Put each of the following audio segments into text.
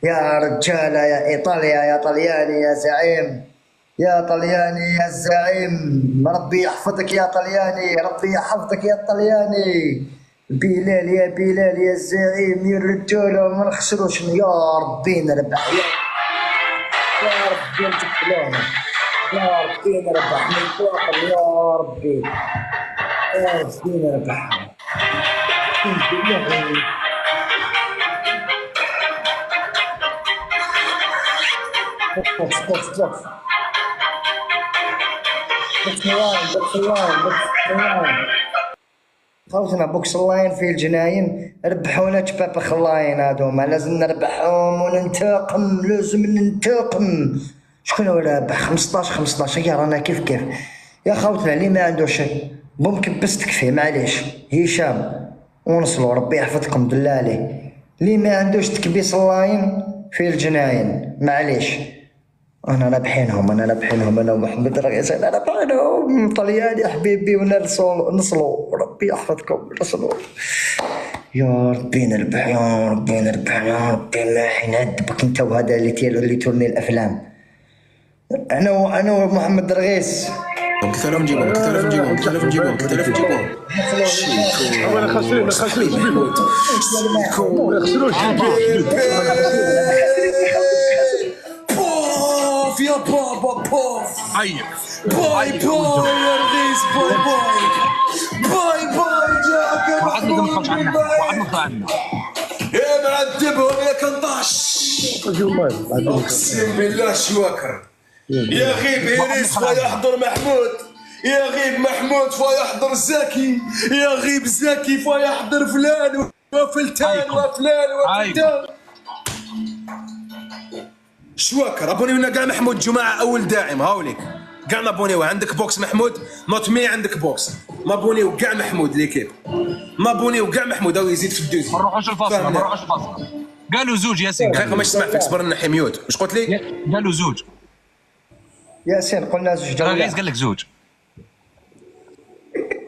يا رجالة يا إيطاليا يا طلياني يا زعيم، يا طلياني يا الزعيم، ربي يحفظك يا طلياني، ربي يحفظك يا طلياني. بلال يا بلال يا الزعيم يا الرجالة ما نخسروش، يا ربي نربح، يا ربي نتقبلونا، يا ربي نربح من الفوق، يا ربي، يا ربي نربح. بوكس بوكس بوكس بوكس لاين بوكس لاين بوكس لاين. خوتنا بوكس لاين فيه الجناين، ربحونا شباب خلاين هذوما، لازم نربحهم وننتقم، لازم ننتقم. شكون هو رابح؟ 15 15 يا رانا كيف كيف. يا خوتنا اللي ما عنده شيء ممكن بس تكفيه، معليش هشام ونصلوا، ربي يحفظكم دلالي. اللي ما عندوش تكبيس لاين في الجناين معليش. انا رابحينهم انا ومحمد رئيس، انا رابحينهم طلياني حبيبي، ونصلوا ربي يحفظكم نصلوا. يا ربي نربح يا ربي نربح يا ربي، ما حين ندبك انت وهذا اللي تورني الافلام. انا ومحمد رغيس قلت لهم نجيبهم انا خاسرين ما يخسروش بوف يا بابا بوف. باي باي يا رغيس، باي جاك وعدنا يا معذبهم يا كنطاش. اقسم بالله شواكر. يا غيب إيريس فيحضر محمود، يا غيب محمود فيحضر زكي، يا غيب زكي فيحضر فلان وفلتان وفلان. شواكر ابونيونا كاع محمود جماعه اول داعم، هاوليك كاع نابونيو. عندك بوكس محمود نوت مي، عندك بوكس نابونيو كاع محمود ليكيب، نابونيو كاع محمود او يزيد في الدوزي. ما نروحوش الفاصل قالوا زوج ياسين، دقيقه ما نسمع فيك، صبر نحي ميوت. واش قلت لي؟ قالوا زوج ياسين، قلنا زوج جولات. رغيس قال لك زوج،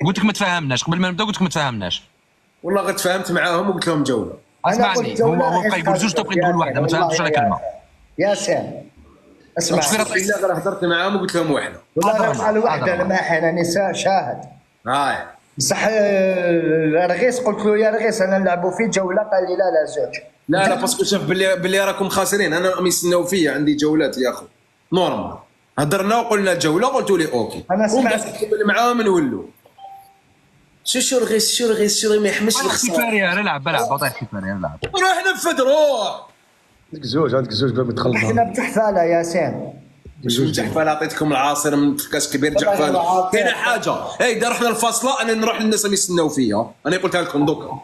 قلت لك ما تفاهمناش قبل ما نبدا، قلت لك ما تفاهمناش. والله غير تفاهمت معاهم وقلت لهم جوله. اسمعني، هو بقى يقول زوج تبقى نقول واحده، ما تفهمتش ولا كلمه. ياسين اسمع، لا غير هضرت معاهم وقلت لهم واحده، والله قال واحده لما حين نساء شاهد. هاي صح. رغيس قلت له يا رغيس انا نلعبوا في جوله، قال لي لا زوج. لا باسكو شاف باللي راكم خاسرين، انا راهم يستناو فيا، عندي جولات يا اخو نورمال. هضرنا وقلنا جوله، قلتوا لي اوكي، انا سمعت معاهم نولوا. شو رغيس ما يحملش الخساره. كيفارير العب بطيح كيفارير العب. روح نفذ روح. عندك زوج قبل ما تخلص. احنا بتحفاله ياسين. شو جحفال؟ عطيتكم العاصر من كاس كبير جحفال. كاين حاجه اذا رحنا الفاصله انا نروح للناس اللي يستناو فيا، انا قلتها لكم دوكا.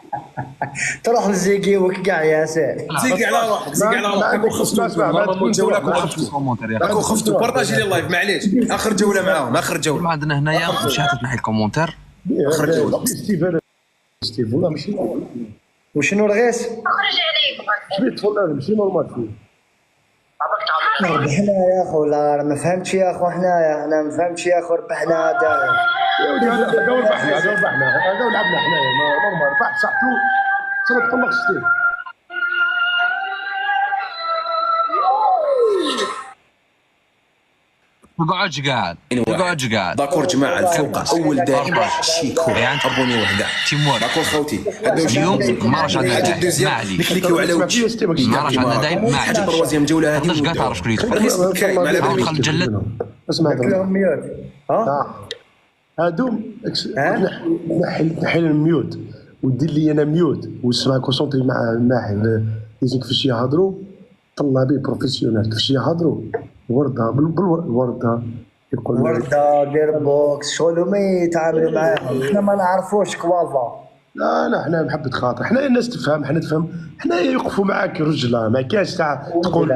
تروح لزيكي وكاع ياسين، زيكي على روحك، زيكي على روحك. خفتوا بارطاجي لي اللايف معليش. اخر جوله معاهم، اخر جوله. ما عندنا هنايا مش تنحي الكومونتير. اخر جوله ستيف والله ماشي وشنو رغيس؟ اخرج عليك سميت فلان ماشي نورمال فيه. ربحنا يا اخو، لا ما فهمتش يا اخو، احنا ما فهمتش يا اخو، ربحنا داير. يا ولدي هذا ربحنا هذا لعبنا حنايا نورمال. ربحت صحتو صرت طلق ستيف. اقعد قاعد داكور جماعه الفوق اول دائما شيكو ابوني وحده تيمور. داكور خوتي اليوم ما راش عندنا دايم، ما عليك نكليكيو على وجهي، ما راش عندنا دايم، ما عليك. التروازيام جوله هذه قداش تعرف شكون يدخل؟ رغيس بكاي على بالي. دخل الجلد. اسمع لهم ميوت. هادو نحي الميوت ودير لي انا ميوت واسمع كونسونطري مع الماحي. لازم كيفاش يهضروا طلابي بروفيسيونيل، كيفاش يهضروا ورده بالورده يقول ورده دير بوكس، شغل هما يتعاملوا معاهم، احنا ما نعرفوش كوافا. لا حنا محبة خاطر، حنا الناس تفهم، حنا نفهم، حنا يوقفوا معاك رجله، ما كاينش تاع تقول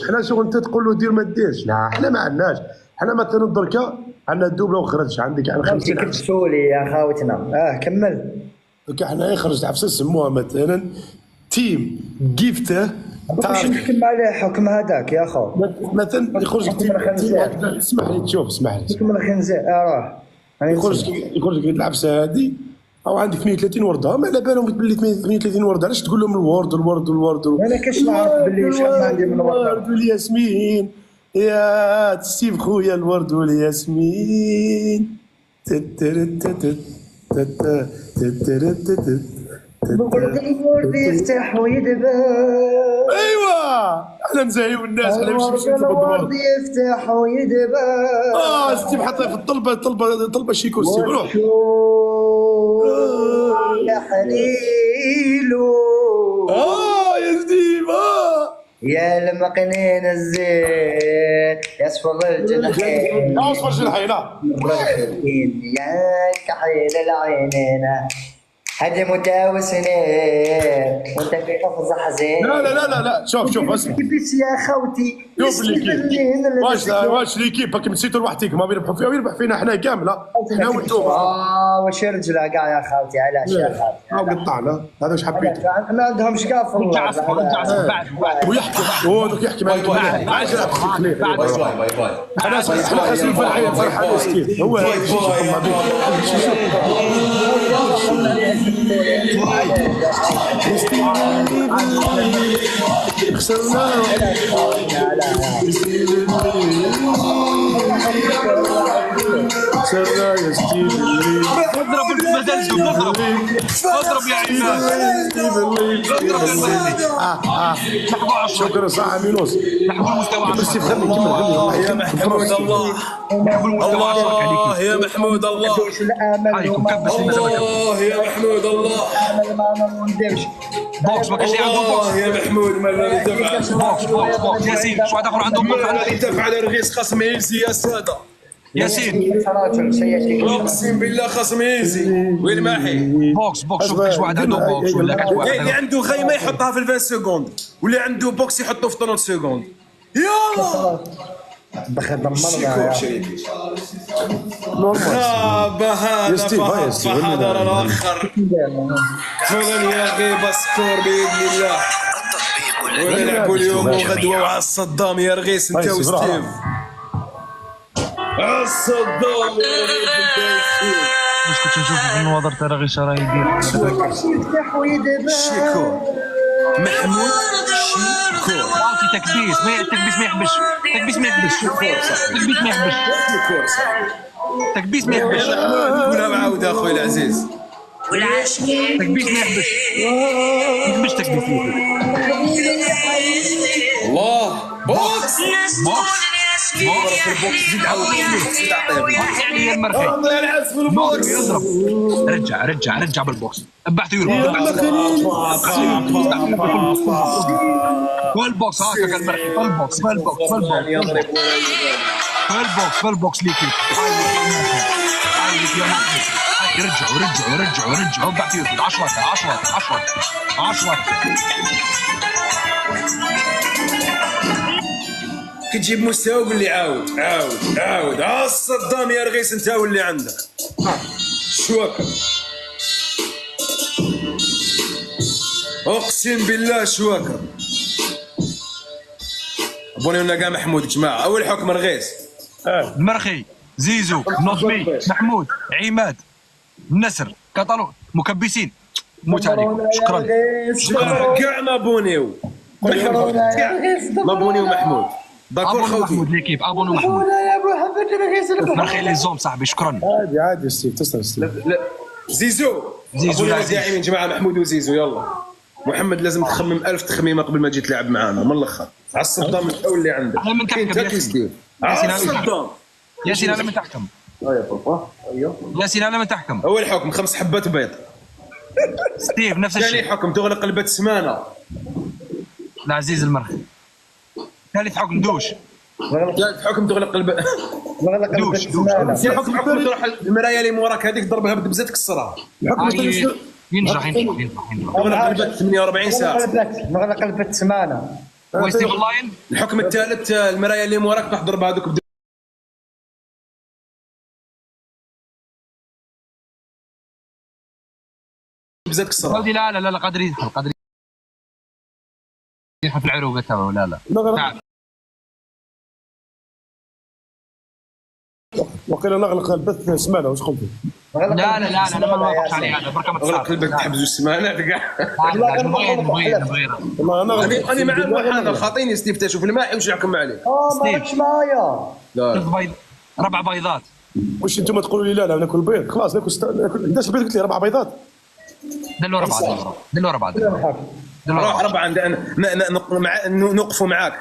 حنا شغل انت تقول له دير ما ديرش. لا حنا ما عندناش، حنا مثلا دركا عندنا الدوبله وخرج عندك على 50 كيف تسولي يا خاوتنا. كمل. دركا حنا يخرج تعرف سموها مثلا تيم جيفته. باش نحكم عليه حكم هذاك يا خو، مثلا يخرج اسمح لي تشوف، اسمح لي حكم الخنزير. راه يخرج العبسه هذه او عندك 32 ورده، ما على بالهم باللي 32 ورده، علاش تقول لهم الورد الورد الورد انا كاش نعرف باللي شحال عندي من ورده. الورد والياسمين يا ستيف خويا، الورد والياسمين. بقول لك الورد يفتح ويدبر. ايوا انا نزايو الناس على مش الورد يفتح ويدبر. ستيف حطها في الطلبه، طلبه شيكو ستيف روح. يا حليلو يا ستيف يا المقنين الزين يا اصفر الجناحين اصفر جناحين يا كحيل العينين هدي متاوسنين وانت في قفص حزين. لا شوف اسمع كيفاش يا خوتي شوف ليكيب واش ليكيب راكم نسيتوا لوحدكم، ما بيربحوا فيها ويربح فينا حنا كامله، حنا وانتم. واش رجله كاع يا خوتي، علاش يا خوتي؟ قطعنا هذا واش حبيت. ما عندهمش كاع في رجع اصبر بعد ويحكي هو دوك يحكي معاك بعد انا خاصني فرحان فرحان ستيف هو خسرنا خسرنا يا ستيف. اضرب المزلزل، اضرب يا عماد. شكرا صح مينوس. نحو المستوى ستيف كمل يا محمود الله الله يا محمود الله الله يا محمود الله بوكس ما كاش اللي عنده بوكس. يا محمود ما الذي تفعل؟ بوكس ياسين، شو واحد اخر عنده بوكس. ما الذي تفعل؟ رغيس خصم ايزي يا ساده. ياسين اقسم بالله خصم ايزي. وين ماحي؟ بوكس شوف كاش واحد عنده بوكس ولا كاش واحد اللي عنده غيمه يحطها في 20 سكوند، واللي عنده بوكس يحطه في 30 سكوند. يلا دخل دمرنا هذا فحضر الاخر فضل يا باسكور باذن الله. ونلعبوا اليوم وغدوه مع الصدام يا رغيس انت وستيف. الصدام يا رغيس انت وستيف. باش كنت نشوف في النواظر ترى غير شرا يدير شيكور محمود شيكور. عاطي تكبيس ما يحبش. تكبيس ما يحبش. تكبيس ما يحبش. قولها معاودة اخوي العزيز. تكبيس ما يحبش. تكبيس الله بوكس زيد عاود يعني هي المرخي. الله يلعب في البوكس. يضرب رجع بالبوكس. ابعت يورو والبوكس هكا المرخي. فالبوكس ليكي رجعوا ابعت يورو 10 كتجيب مستوى وقول لي عاود الصدام يا رغيس انت واللي عندك. شوكا اقسم بالله شوكا. بوني ولا كاع محمود جماعه. اول حكم رغيس المرخي زيزو نظمي محمود عماد النسر كطالون مكبسين. موت عليكم. شكرا كاع ما بونيو ما بونيو محمود. داكور خوتي محمود ليكيب ابونو محمود مرخي لي زوم صاحبي. شكرا عادي ستيف تسلم ستيف. لا زيزو داعمين جماعه. محمود وزيزو يلا. محمد لازم تخمم 1000 تخميمه قبل ما تجي تلعب معانا من الاخر. على الصدام الاول اللي عندك. انا من تحكم ياسين انا من تحكم. ياسين انا من تحكم. اول حكم 5 حبات بيض. ستيف نفس الشيء. ثاني حكم تغلق البيت سمانه. العزيز المرخي. ثالث حكم دوش. ثالث حكم تغلق البيت. دوش ثالث حكم تروح المرايه اللي موراك هذيك ضربها بدبزه تكسرها. ينجح تغلق البيت 48 ساعه. نغلق البيت سمانه. وستيف اونلاين. الحكم الثالث المرايه اللي موراك راح تضربها هذوك بدبزه تكسرها. لا قادر يدخل في العروبه تاعو. لا وقيلا نغلق البث سمانه واش قلت؟ لا لا لا لا انا ما نوافقش على هذا برك ما غلق تصير. البث تحبس السمانات كاع. نبغي والله انا انا معاك محمد خاطيني ستيف تشوف الماحي واش يحكم عليه. ما راكش معايا. لا 4 بيضات. واش انتم تقولوا لي لا ناكل بيض خلاص ناكل قداش البيض قلت لي 4 بيضات. دلوا 4 دلوا 4 روح 4 عندنا نوقفوا معاك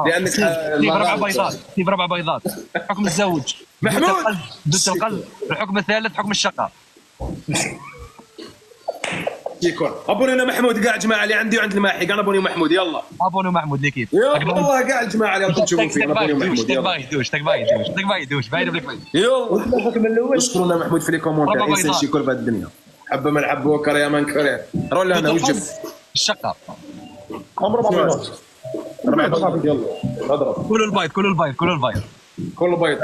لانك ستيف 4 بيضات ستيف 4 بيضات. حكم الزوج محمود دوس القلب. الحكم الثالث حكم الشقه. يكون ابوني انا محمود كاع الجماعه اللي عندي وعند الماحي كاع ابوني محمود يلا ابوني محمود ليكيب. يا والله كاع الجماعه اللي راكم تشوفوا فيه ابوني محمود يلا باغي يدوش باين بليك يلا الحكم الاول. اشكرونا محمود في لي كومونتير انسان شي كل في الدنيا حبه ما نحبوه كره ما نكره راه لهنا وجب الشقه. عمر 4 بيضات 4 بيضات يلا اضرب كلوا البيض كل بيض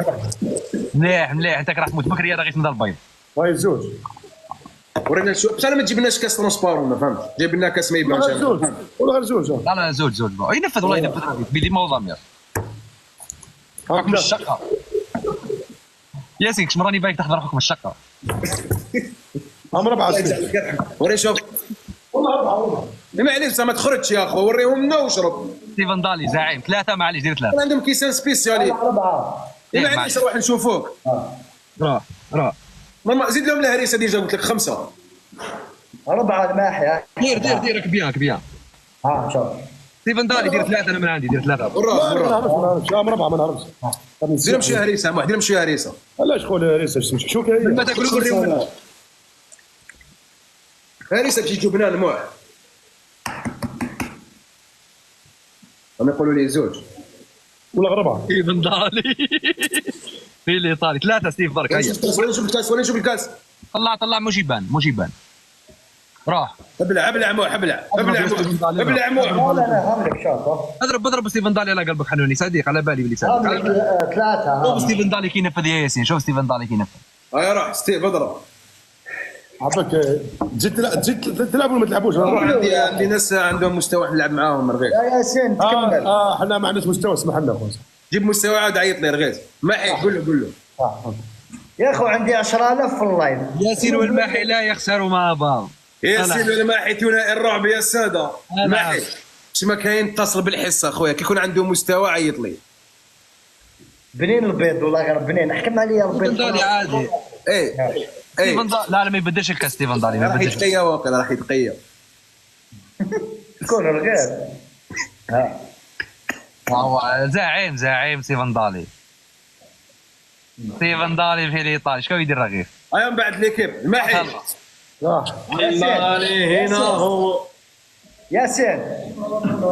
مليح انت راح تموت بكري راه غير تنضل البيض. وهي الزوج ورينا شو بصح ما تجيبناش كاس ترونسبارون ما فهمتش جايب لنا كاس ما يبانش غير زوج ولا غير زوج لا زوج ينفذ والله ينفذ بلي ما هو ضمير. حكم الشقه. ياسين كش مراني بايك تحضر حكم الشقه. عمر 4 وري شوف والله 4 ما عليش ما تخرجش يا اخو وريهم لنا وشرب ستيفن دالي زعيم 3 معليش دير 3. عندهم كيسان سبيسيالي 4. ما عليش نروح نشوفوك راه ماما زيد لهم الهريسه ديجا قلت لك 5 4 الماحي. دير كبيان. شوف. ستيفن دالي دير 3 انا من عندي دير 3. بالراحه ما نعرفش عمر 4 ما نعرفش دير لهم شي هريسه واحد دير لهم شي هريسه علاش خويا ليس شو كاين ما تاكلوا وريهم هريسه بشي جبنان موح هم يقولوا لي زوج ولا غير 4 ستيفن دالي في الايطالي 3 ستيف برك هيا. وين نشوف الكاس وين نشوف الكاس طلع مش يبان راح ابلع موح ابلع موح لا هملك شوف. اضرب ستيفن دالي على قلبك حنوني صديق على بالي بلسانك. هملك 3. شوف ستيفن دالي كي ينفذ يا ياسين شوف ستيفن دالي كي ينفذ. هيا روح ستيف اضرب عباك تزيد تلعب ولا ما تلعبوش عندي ناس عندهم مستوى نلعب معاهم رغيف يا ياسين تكمل. احنا ما عندناش مستوى اسمح لنا خويا جيب مستوى عاد عيط لي رغيف ما حيت قول له يا اخو عندي 10,000 في اللايف. ياسين والماحي لا يخسروا مع بعض. ياسين والماحي ثنائي الرعب يا ساده نعم. ماحي باش ما كاين اتصل بالحصه خويا كي يكون عنده مستوى عيط لي بنين البيض والله غير بنين. احكم عليا البيض. ستيفن دالي عادي. ايه ستيفن دالي لا ما يبدلش الكاس ستيفن دالي ما راح يبدلش. يتقيا واقيلا راح يتقيا تكون الغير. هو زعيم ستيفن دالي في الايطالي شكون يدير رغيف. هيا من بعد ليكيب الماحي الله هنا هو ياسين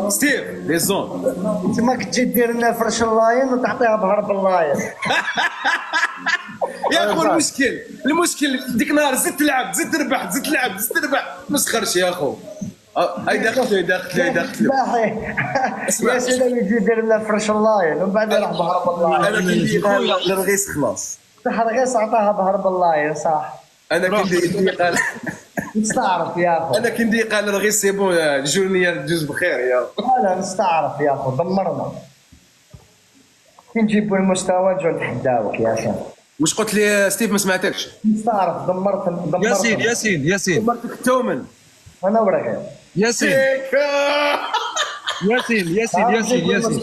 ستيف لي زون انت ما كنت تجي دير لنا فرش اللاين وتعطيها بهرب اللاين. يا اخو المشكل ديك النهار زدت تلعب زدت تربح مسخرش يا اخو هاي دخلت ياسين يجي يدير لنا فرش اللاين ومن بعد يروح بهرب اللاين. انا كندي قال الرغيس خلاص صح رغيس عطاها بهرب اللاين صح. انا كندي قال نستعرف يا اخو. انا كندي قال الرغيس سي بون الجورنيه تجوز بخير يا لا نستعرف يا اخو دمرنا. كي نجيبوا المستوى نجوا نتحداوك يا اخي. واش قلت لي ستيف ما سمعتكش نستعرف دمرت ياسين دمرتك التومن انا ورغيف. ياسين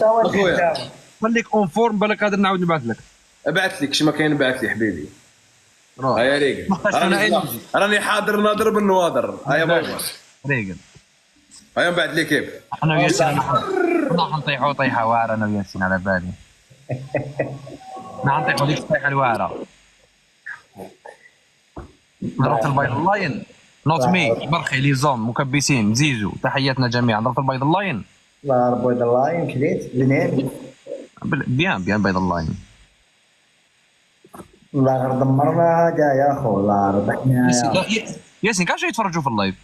اخويا خليك اون فورم بالك قادر نعاود نبعث لك. ابعث لك شي ما كاين نبعث لي حبيبي هيا ريقل أنا راني حاضر ناظر بالنواظر هيا بابا ريقل هيا من بعد لي كيف انا وياسين راح نطيحوا طيحه واعره انا وياسين على بالي. نطيحوا ديك الطيحه الواعره. ضربت البيض اللاين نوت مي برخي لي زوم مكبسين زيزو تحياتنا جميعا. ضربت البيض اللاين لا بيض اللاين كليت بنين بيان بيض اللاين. والله غير دمرنا هذا يا اخو والله ربحنا ياسين كاع يتفرجوا في اللايف.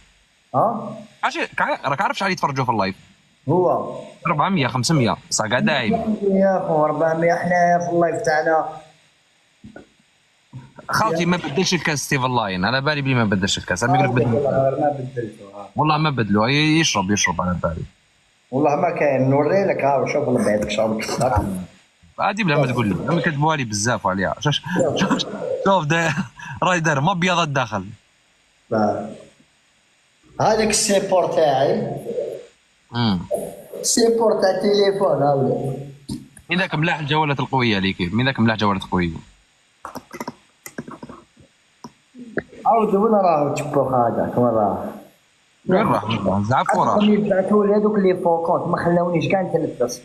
راك عارف شحال يتفرجوا في اللايف؟ هو 400 500 صح قاعد دايم يا اخو 400. احنا في اللايف تاعنا خالتي ما بدلش الكاس ستيفن لاين على بالي بلي ما بدلش الكاس. انا نقول لك ما بدلته والله ما بدلوا يشرب على بالي. والله ما كاين نوري لك ها شوف الله بعيدك شرب عادي بلا ما تقول له، انا كتبوها لي بزاف عليها. شوف راهي داير ما بيضات داخل. هذاك السيبور تاعي، السيبور تاع التليفون هاولي. اذا ملاح الجوالات القويه ليك، اذا ملاح جوالات قويه. عاود وين راهو تشبوخ هذاك وين راه؟ وين راح زعف وراه؟ راهم يبعثوا لي هذوك لي فوكونت ما خلاونيش كاع نتنفس.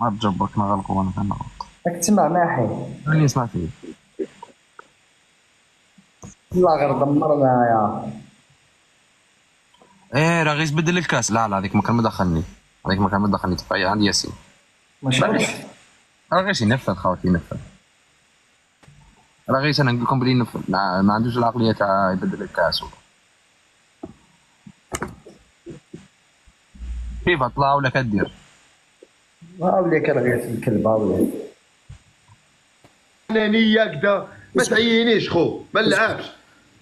ما تجبرك نغلق وانا كنغلق. راك تسمع ماحي؟ راني نسمع فيه. والله غير دمرنا يا. ايه راه غير يبدل الكاس. لا هذيك ما كان مدخلني، هذيك ما كان مدخلني تبقى عندي ياسين. ماشي راه غير ينفذ خوتي ينفذ. راه غير انا نقول لكم بلي ينفذ، ما عندوش العقليه تاع يبدل الكاس. كيف طلع ولا كدير؟ هاولي كرغيت الكلب هاولي. انانيه كدا ما تعينيش خو ما نلعبش.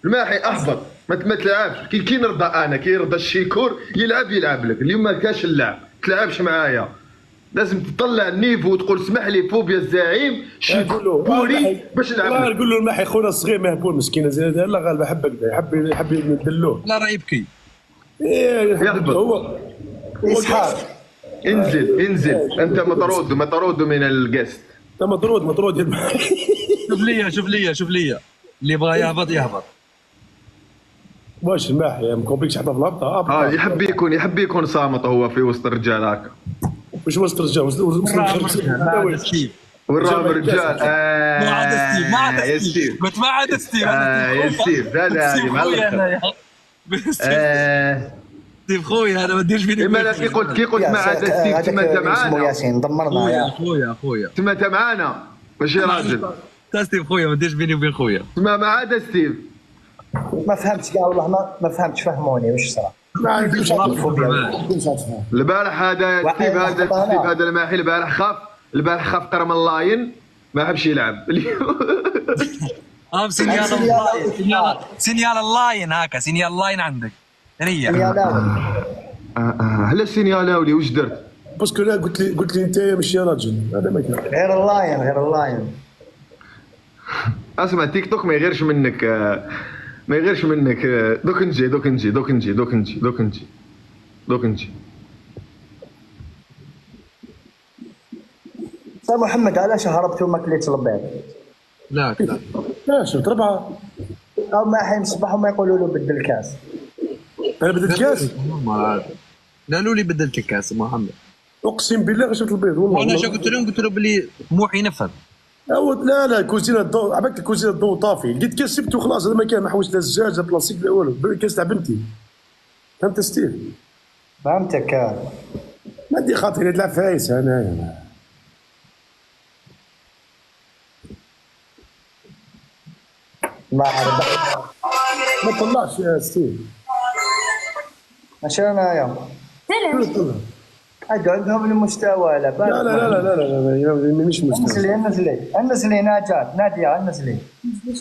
الماحي احبط ما تلعبش. كي نرضى انا كي يرضى الشيكور يلعب لك. اليوم ما كاش اللعب تلعبش معايا. لازم تطلع النيفو وتقول اسمح لي فوبيا الزعيم شيكوري باش نلعب. لا نقول له الماحي خونا الصغير مهبول مسكين زين. لا غالب حبك يحب ندلوه. لا راه يبكي. ايه يهبط. هو اسحاق انزل انت مطرود من الجست. انت مطرود يا الماحي. شوف لي اللي بغى يهبط. واش الماحي ما كومبليكش حتى في الهبطه. يحب يكون صامت هو في وسط الرجال هكا. واش وسط الرجال وين راهم الرجال؟ ما عاد ستيف قلت ما عاد ستيف. يا ستيف هذا معلق. ستيف خويا هذا ما ديرش فيني. اما كي قلت ما عاد ستيف تما انت اسمه معانا. ياسين دمرنا يا خويا تما انت معانا ماشي راجل. تا ستيف خويا ما ديرش بيني وبين خويا. تما ما عاد ستيف. ما فهمتش كاع والله ما فهمتش. فهموني واش صرا. البارح هذا ستيف هذا الماحي البارح خاف قرم اللاين ما حبش يلعب. سينيال اللاين هاكا سينيال اللاين عندك هي. هلا السينيالاولي واش درت؟ باسكو لا قلت لي انت ماشي راجل. هذا ما كان غير اللاين. اسمع تيك توك ما يغيرش منك. دوك نجي. يا محمد علاش هربت وما كليت البيض؟ لا شفت ربعه او ما حين صباح وما يقولوا له بدل الكاس. انا بدلت كاس. قالوا لي بدلت الكاس محمد. اقسم بالله شفت البيض والله. وانا شو قلت لهم بلي موحي ينفذ. لا كوزينه الضوء عباك الكوزينه الضوء طافي. لقيت كاس سبته وخلاص. هذا ما كان ما حوست لا الزجاج لا بلاستيك لا والو. كاس تاع بنتي. فهمت ستيف؟ فهمتك. ما عندي خاطر تلعب فايس انا. ما عرف ما طلعش يا ستيف. ماشي انايا. هادو عندهم المستوى لا لا لا لا لا لا مش مستوى. نزلي نادية نزلي.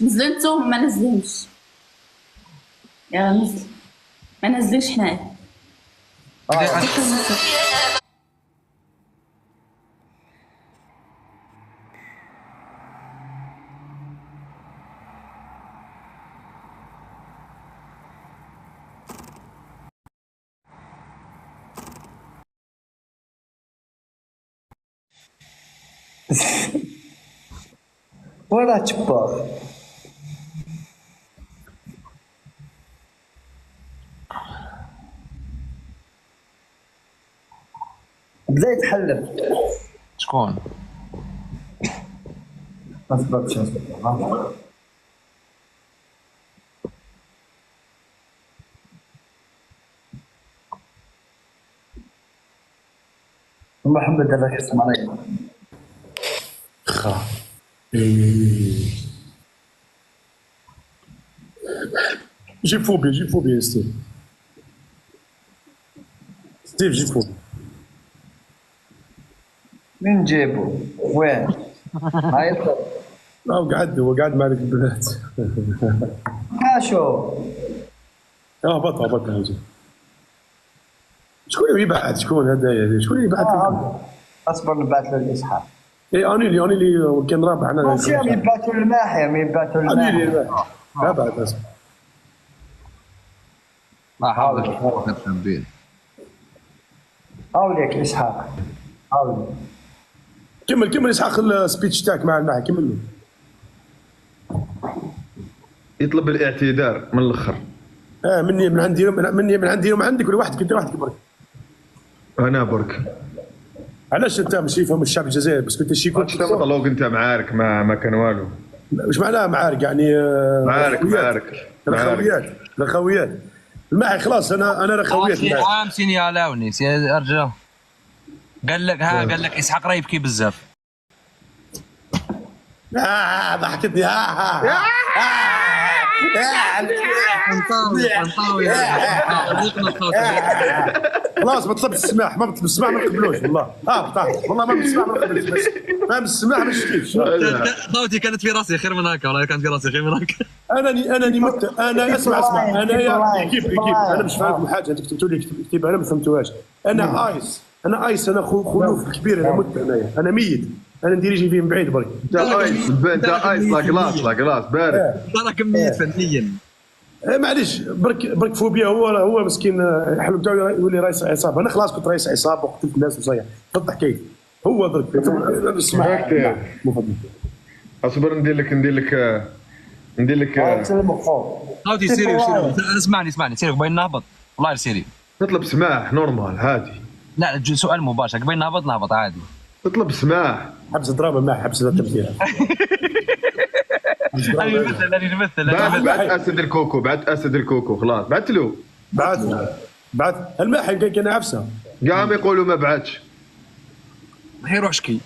نزلوا انتم ما نزلهمش. يا نزل ما نزلوش حنايا. ولا تشبر بدا يتحلف. شكون؟ ما صبرتش محمد هذاك اسمه علي. جيب فوبيا يا ستيف. جيب فوبيا. من جيبو؟ وين؟ هاي هو قاعد مع البنات. كاشو. هبط شكون اللي يبعث؟ شكون هذايا؟ شكون اللي يبعث؟ اصبر نبعث له الاسحاق. اي انيلي كان رابع انا ماشي يبعثوا الماحي يبعثوا انيلي الماحي لا بعد اسمع ما حاول تنبين. هاوليك اسحاق هاوليك. كمل اسحاق السبيتش تاعك مع الماحي كمل له. يطلب الاعتذار من الاخر. مني من عندي ومن عندك ولا وحدك انت وحدك برك. انا برك. علاش انت ماشي يفهم الشعب الجزائري بس كنت شي كنت طلوق انت معارك ما كان والو. واش معناها معارك يعني معارك رخويات الماحي خلاص انا رخويات عام سينيالاوني يا رجال. قال لك اسحاق راه يبكي بزاف. ضحكتني خلاص ما طلبش السماح ما نقبلوش والله والله ما بالسماح ما نقبلش بس ما بالسماح ما نشتيش. صوتي كانت في راسي خير من هكا والله كانت في راسي خير من هكا. انا اسمع انا يا كيف انا مش فاهم حاجه انت كتبتوا لي كتب انا ما فهمتوهاش. انا ايس انا خلوف كبير انا مت انا ميت انا نديريجي فيه من بعيد برك. انت ايس لا كلاس بارد. تراك ميت فنيا. معليش برك فوبيا هو مسكين الحلم تاعو يولي رئيس عصابه. انا خلاص كنت رئيس عصابه وقتلت الناس وصيح فضح كيف هو درك اسمع اصبر ندير لك صوتي سيري اسمعني سيري قبل نهبط والله سيري. تطلب سماح نورمال عادي. لا سؤال مباشر قبل نهبط عادي. تطلب سماح. حبس دراما ما حبس التمثيل. بعت اسد الكوكو خلاص بعت له. بعت الماحي كان عفسه قام يقولوا ما بعتش. حيروح شكي.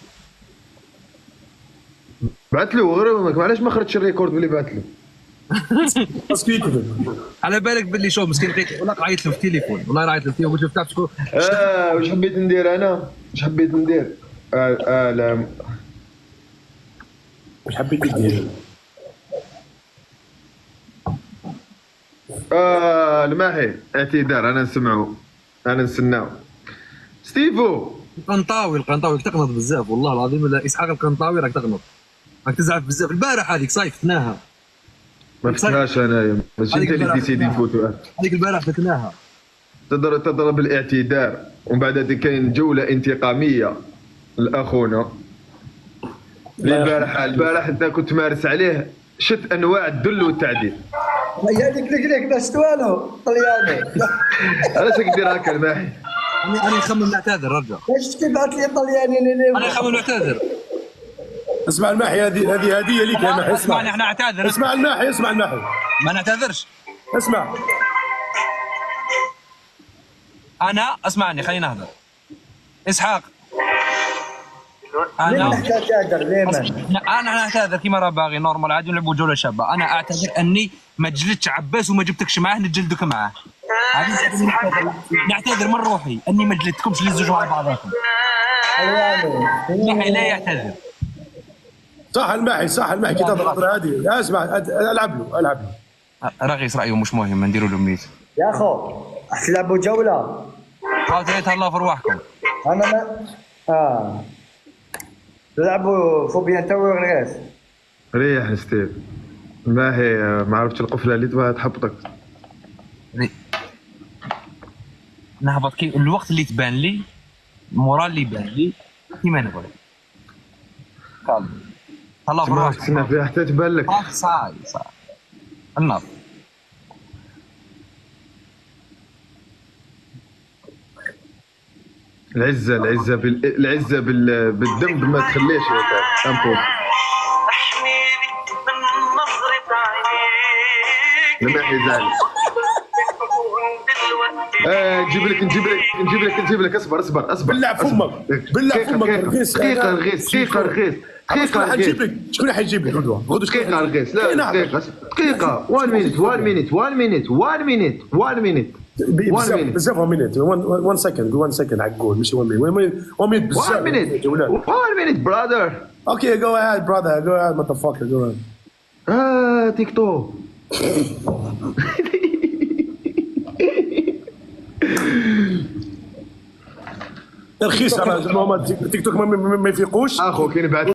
بعت له غير معليش ما خرجش الريكورد اللي بعت له. بس كيكذب على بالك باللي شو مسكين لقيت والله عيط له في التليفون والله عيط له في قلت له فتحت شكون. واش حبيت ندير انا؟ لا واش حبيت ندير؟ الماحي اعتذار انا نسمعه انا نستناو. ستيفو القنطاوي تقنط بزاف والله العظيم. ولا اسحاق القنطاوي راك تقنط راك تزعف بزاف. البارح هذيك صيفتناها ما فتناش انايا ماشي انت اللي ديسيدي نفوتوا. هذيك البارح فتناها. تضرب الاعتذار ومن بعد هذه كاين جوله انتقاميه لاخونا. البارح انت كنت مارس عليه شت انواع الذل والتعديل. هذيك لك باش توالو طلياني. علاش كدير هكا الماحي؟ انا نخمم نعتذر رجع. واش تبعث لي طلياني انا نخمم نعتذر. اسمع الماحي هذه هديه ليك يا ماحي. اسمعني احنا نعتذر. اسمع الماحي ما نعتذرش. اسمع انا اسمعني خليني اهدر. اسحاق انا تعتذر دائما. انا نعتذر كيما راه باغي نورمال عادي نلعبوا جوله شابه. انا اعتذر اني ما جلدتش عباس وما جبتكش معاه نجلدك معاه. نعتذر من روحي اني ما جلدتكمش لي زوج مع بعضكم. الماحي لا يعتذر. صح الماحي كي تضغط هذه اسمع العب له رغيس رايه مش مهم نديروا له ميت يا اخو تلعبوا جوله. حاولوا تهلاو في رواحكم. انا ما تلعبوا فوبيا انت ورغيس. ريح ستيف. ما هي ما عرفتش القفله اللي تبغى تحبطك. نهبط كي الوقت اللي تبان لي المورال اللي يبان لي كيما نقول الله في روحك. سنة فيها حتى تبان لك. صاي النار. العزة بالذنب ما تخليش امبوز. لما يزعل نجيب لك اصبر بالله فمك رخيص. دقيقة رخيص شكون اللي حيجيب لك غدوه دقيقة رخيص. لا دقيقة 1 minute بزاف 1 سكند 1 سكند عقول ماشي 1 minute بزاف 1 minute brother. اوكي جو اهيد brother جو اهيد motherfucker جو اهيد. تيك توك. رخيصه زعما هما تيك توك ما يفيقوش. اخو كاين بعد